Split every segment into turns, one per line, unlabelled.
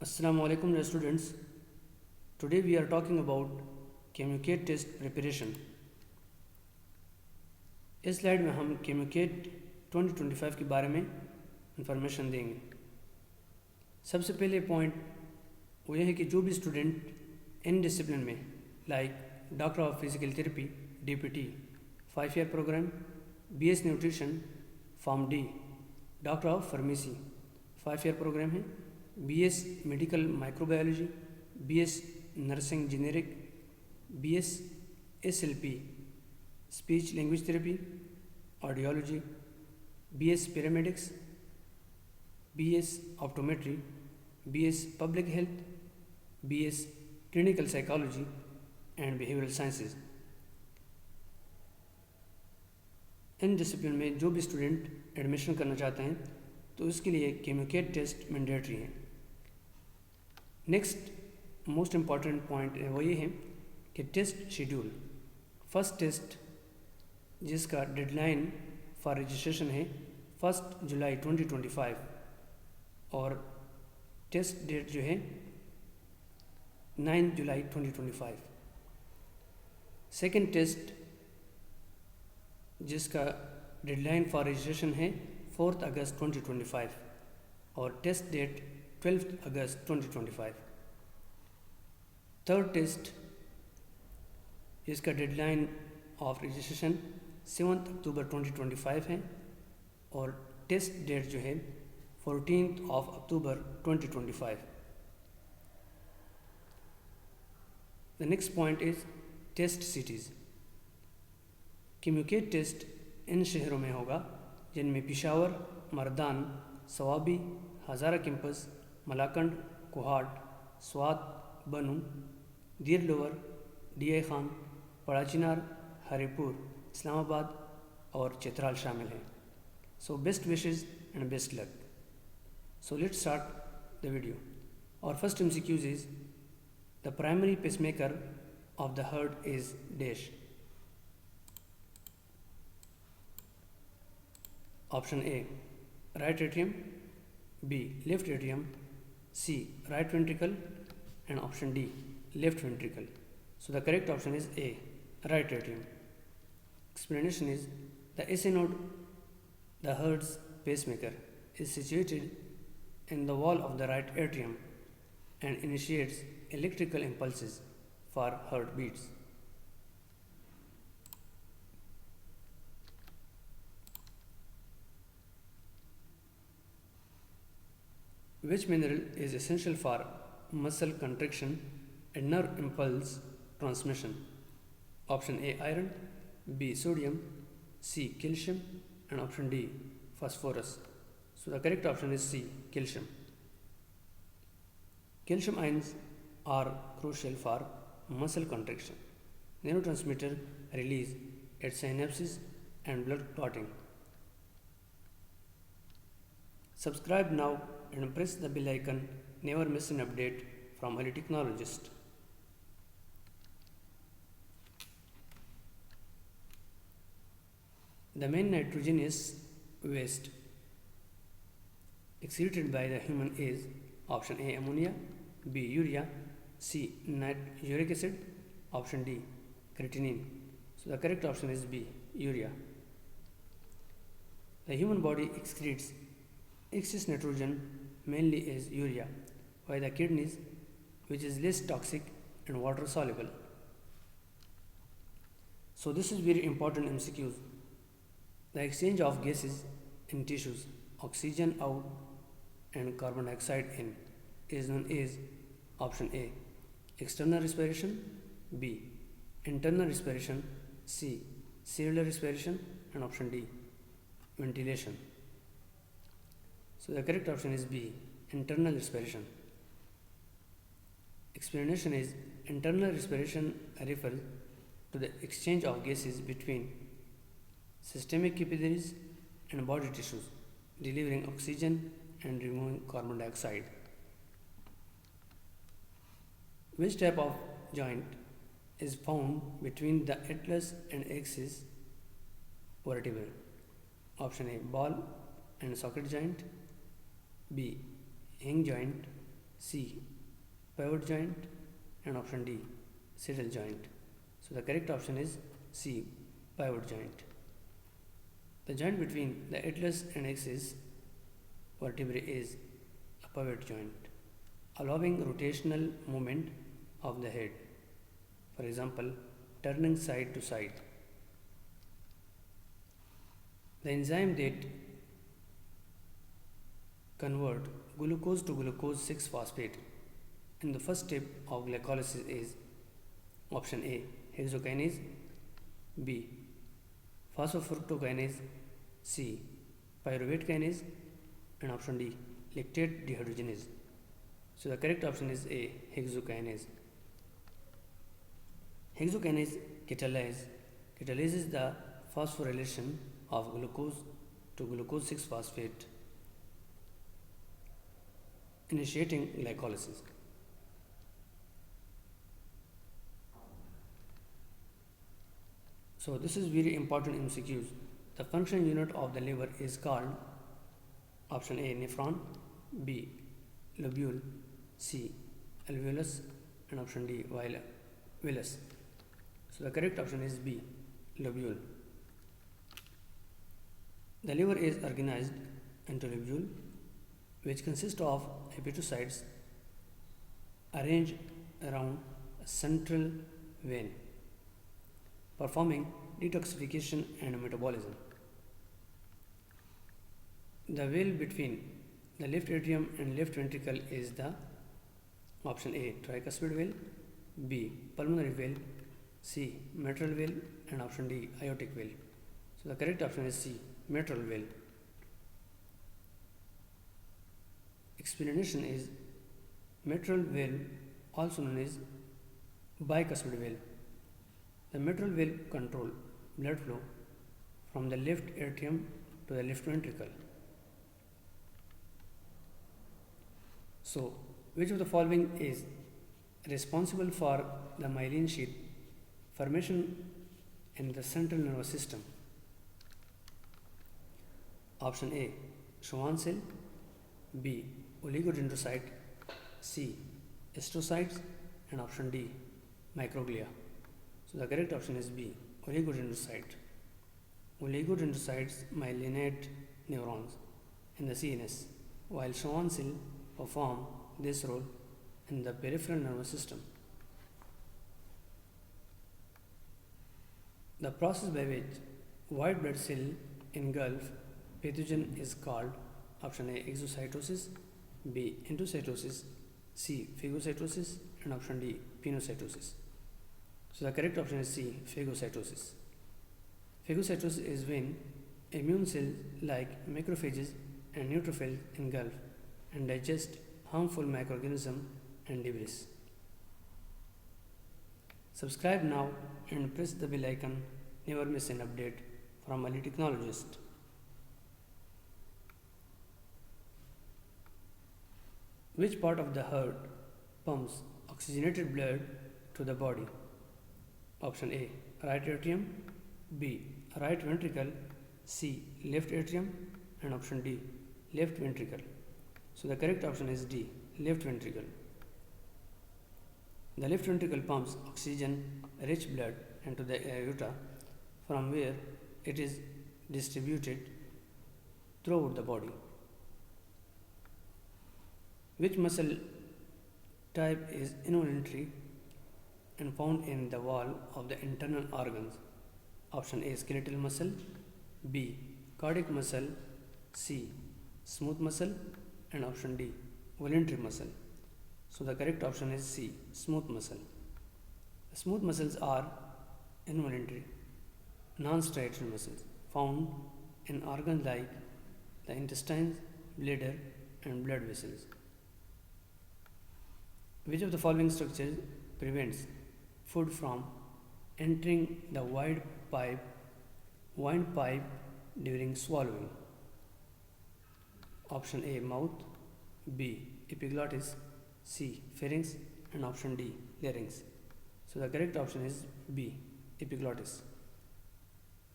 Assalamu alaikum dear students. Today we are talking about केमिकेट test preparation. इस slide में हम केमिकेट 2025 के बारे में इंफॉर्मेशन देंगे. सबसे पहले पॉइंट वो ये है कि जो भी स्टूडेंट इन डिसिप्लिन में like doctor of physical therapy DPT 5 year program, BS nutrition pharm D, doctor of pharmacy 5 year program है, BS medical microbiology, BS nursing generic, BS SLP speech language therapy audiology, BS paramedics, BS optometry, BS public health, BS clinical psychology and behavioural sciences. इन discipline में जो भी student admission करना चाहते हैं तो इसके लिए केमिकेट टेस्ट मैंडेटरी है. नेक्स्ट मोस्ट इम्पॉर्टेंट पॉइंट वो ये है कि टेस्ट शेड्यूल. फर्स्ट टेस्ट जिसका डेडलाइन फॉर रजिस्ट्रेशन है 1 जुलाई 2025 और टेस्ट डेट जो है 9 जुलाई 2025. सेकेंड टेस्ट जिसका डेडलाइन फॉर रजिस्ट्रेशन है 4 अगस्त 2025 और टेस्ट डेट 12 अगस्त 2025. थर्ड टेस्ट जिसका डेडलाइन ऑफ रजिस्ट्रेशन 7 अक्टूबर 2025 है और टेस्ट डेट जो है 14 अक्टूबर 2025. The next point is test cities. केमिकेट टेस्ट इन शहरों में होगा जिनमें Peshawar, Mardan, Swabi, Hazara campus, Malakand, Kohat, Swat, Bannu, Dir lower, DI Khan, Parachinar, Haripur, Islamabad और चित्राल शामिल हैं. So best wishes and best luck. So let's start the video. Our first MCQs is the primary pacemaker of the heart is dash. Option A right atrium, B left atrium, C right ventricle and option D left ventricle. So the correct option is A right atrium. Explanation is the SA node, the heart's pacemaker, is situated in the wall of the right atrium and initiates electrical impulses for heartbeats. Which mineral is essential for muscle contraction and nerve impulse transmission? Option A iron, B sodium, C calcium and option D phosphorus. So the correct option is C calcium. Calcium ions are crucial for muscle contraction, neurotransmitter release at synapses and blood clotting. Subscribe now and press the bell icon. Never miss an update from early technologist. The main nitrogenous waste excreted by the human is option A ammonia, B urea, C uric acid, option D creatinine. So the correct option is B urea. The human body excretes excess nitrogen mainly is urea, while the kidneys, which is less toxic and water soluble. So this is very important MCQs. The exchange of gases in tissues, oxygen out and carbon dioxide in, is known as option A external respiration, B internal respiration, C cellular respiration and option D ventilation. So the correct option is B internal respiration. Explanation is internal respiration refers to the exchange of gases between systemic capillaries and body tissues, delivering oxygen and removing carbon dioxide. Which type of joint is found between the atlas and axis vertebrae? Option A ball and socket joint, B hinge joint, C. Pivot joint, and option D. Saddle joint. So the correct option is C. Pivot joint. The joint between the atlas and axis vertebrae is a pivot joint, allowing rotational movement of the head. For example, turning side to side. The enzyme that convert glucose to glucose 6-phosphate in the first step of glycolysis is option A. Hexokinase, B. Phosphofructokinase, C. Pyruvate kinase, and option D. Lactate dehydrogenase. So the correct option is A. Hexokinase. Hexokinase catalyzes the phosphorylation of glucose to glucose 6-phosphate, initiating glycolysis. So this is very important MCQs. The function unit of the liver is called option A. Nephron, B. Lobule, C. Alveolus, and option D. Villus. So the correct option is B. Lobule. The liver is organized into lobule, which consist of hepatocytes arranged around a central vein, performing detoxification and metabolism. The veil between the left atrium and left ventricle is the option A. Tricuspid veil, B. Pulmonary veil, C. Mitral veil, and option D. Aortic veil. So the correct option is C. Mitral veil. Explanation is mitral veil, also known as bicuspid veil. The mitral veil control blood flow from the left atrium to the left ventricle. So, which of the following is responsible for the myelin sheath formation in the central nervous system? Option A. Schwann cell, B. Oligodendrocyte, C. Astrocytes, and option D. Microglia. So the correct option is B. Oligodendrocyte. Oligodendrocytes myelinate neurons in the CNS, while Schwann cell perform this role in the peripheral nervous system. The process by which white blood cell engulf pathogen is called option A. Exocytosis, B. Endocytosis, C. Phagocytosis, and option D. Pinocytosis. So the correct option is C. Phagocytosis. Phagocytosis is when immune cells like macrophages and neutrophils engulf and digest harmful microorganisms and debris. Subscribe now and press the bell icon. Never miss an update from early technologist. Which part of the heart pumps oxygenated blood to the body? Option A. Right atrium, B. Right ventricle, C. Left atrium, and option D. Left ventricle. So the correct option is D. Left ventricle. The left ventricle pumps oxygen-rich blood into the aorta, from where it is distributed throughout the body. Which muscle type is involuntary and found in the wall of the internal organs? Option A. Skeletal muscle, B. Cardiac muscle, C. Smooth muscle, and option D. Voluntary muscle. So the correct option is C. Smooth muscle. The smooth muscles are involuntary, non-striatal muscles found in organs like the intestines, bladder, and blood vessels. Which of the following structures prevents food from entering the wind pipe during swallowing? Option A. Mouth, B. Epiglottis, C. Pharynx, and option D. Larynx. So the correct option is B. Epiglottis.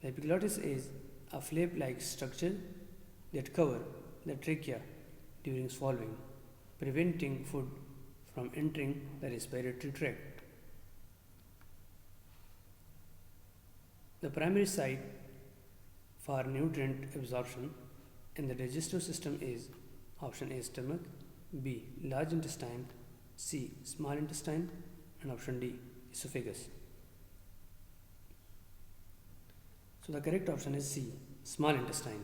The epiglottis is a flap-like structure that cover the trachea during swallowing, preventing food from entering the respiratory tract. The primary site for nutrient absorption in the digestive system is option A stomach, B large intestine, C small intestine, and option D esophagus. So the correct option is C small intestine.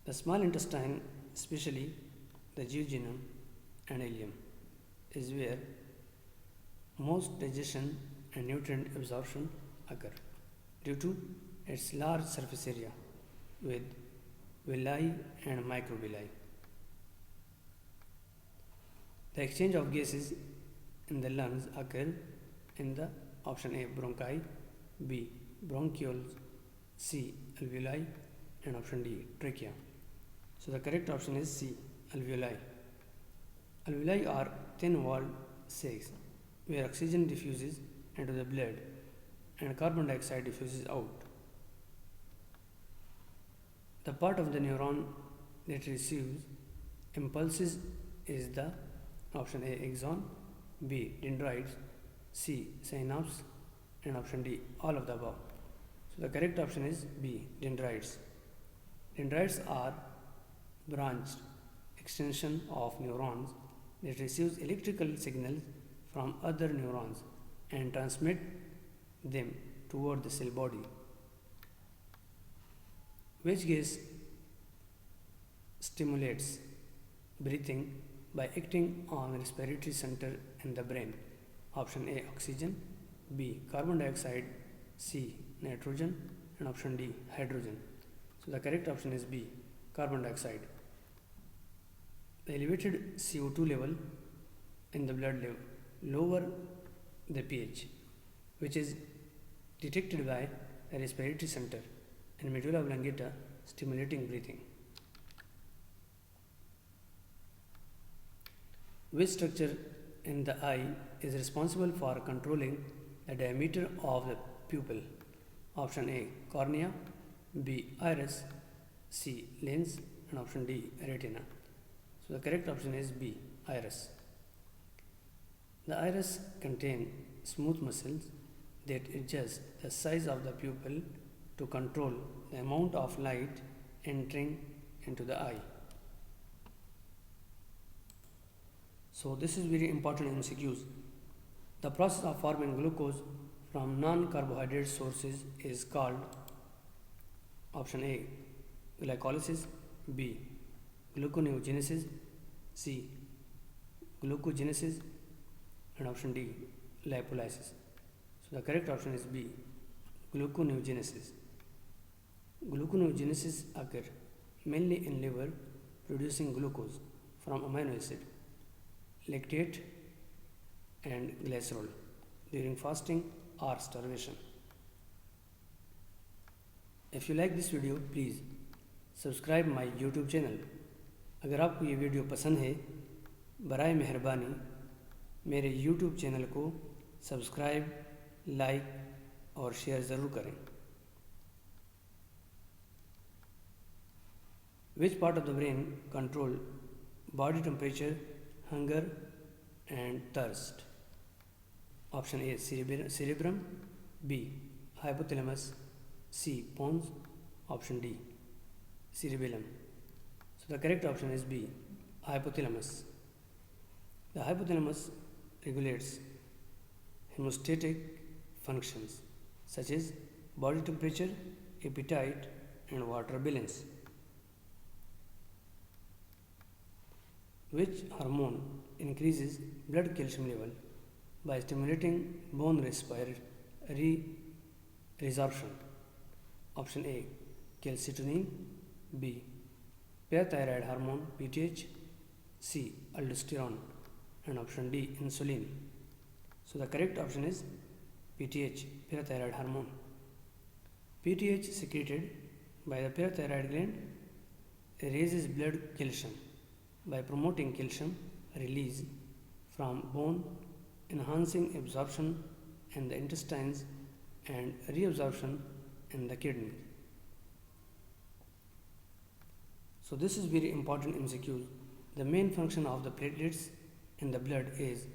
The small intestine, especially the jejunum and ileum, is where most digestion and nutrient absorption occur due to its large surface area with villi and microvilli. The exchange of gases in the lungs occur in the option A bronchi, B bronchioles, C alveoli, and option D trachea. So the correct option is C alveoli. Alveoli are thin-walled sacs where oxygen diffuses into the blood and carbon dioxide diffuses out. The part of the neuron that receives impulses is the option A axon, B dendrites, C synapse, and option D all of the above. So the correct option is B dendrites. Dendrites are branched extension of neurons that receives electrical signals from other neurons and transmit them toward the cell body. Which gas stimulates breathing by acting on the respiratory center in the brain? Option A oxygen, B carbon dioxide, C nitrogen, and option D hydrogen. So the correct option is B carbon dioxide. The elevated CO2 level in the blood lower the pH, which is detected by the respiratory center and medulla oblongata, stimulating breathing. Which structure in the eye is responsible for controlling the diameter of the pupil? Option A cornea, B iris, C lens, and option D retina. So the correct option is B iris. The iris contains smooth muscles that adjust the size of the pupil to control the amount of light entering into the eye. So this is very important MCQs. The process of forming glucose from non-carbohydrate sources is called option A glycolysis, B gluconeogenesis, C glucogenesis, and option D lipolysis. So the correct option is B gluconeogenesis. Gluconeogenesis occurs mainly in liver producing glucose from amino acid, lactate, and glycerol during fasting or starvation. If you like this video, please subscribe my YouTube channel. अगर आपको ये video पसंद है, बराए मेहरबानी मेरे YouTube channel को subscribe, like और शेयर ज़रूर करें. Which part of the brain control body temperature, hunger, and thirst? Option A cerebrum, B hypothalamus, C pons, option D cerebellum. So the correct option is B hypothalamus. The hypothalamus regulates hemostatic functions such as body temperature, appetite, and water balance. Which hormone increases blood calcium level by stimulating bone resorption? Option A calcitonin, B parathyroid hormone PTH, C aldosterone, and option D insulin. So the correct option is PTH parathyroid hormone. PTH secreted by the parathyroid gland raises blood calcium by promoting calcium release from bone, enhancing absorption in the intestines and reabsorption in the kidney. So this is very important MCQ. The main function of the platelets in the blood is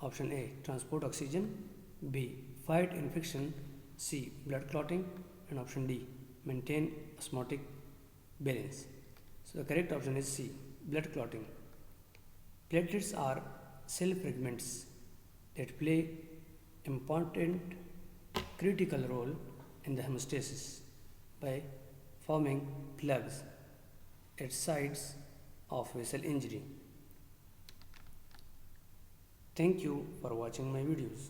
option A, transport oxygen, B, fight infection, C, blood clotting, and option D, maintain osmotic balance. So the correct option is C, blood clotting. Platelets are cell fragments that play important critical role in the hemostasis by forming plugs at sites of vessel injury. Thank you for watching my videos.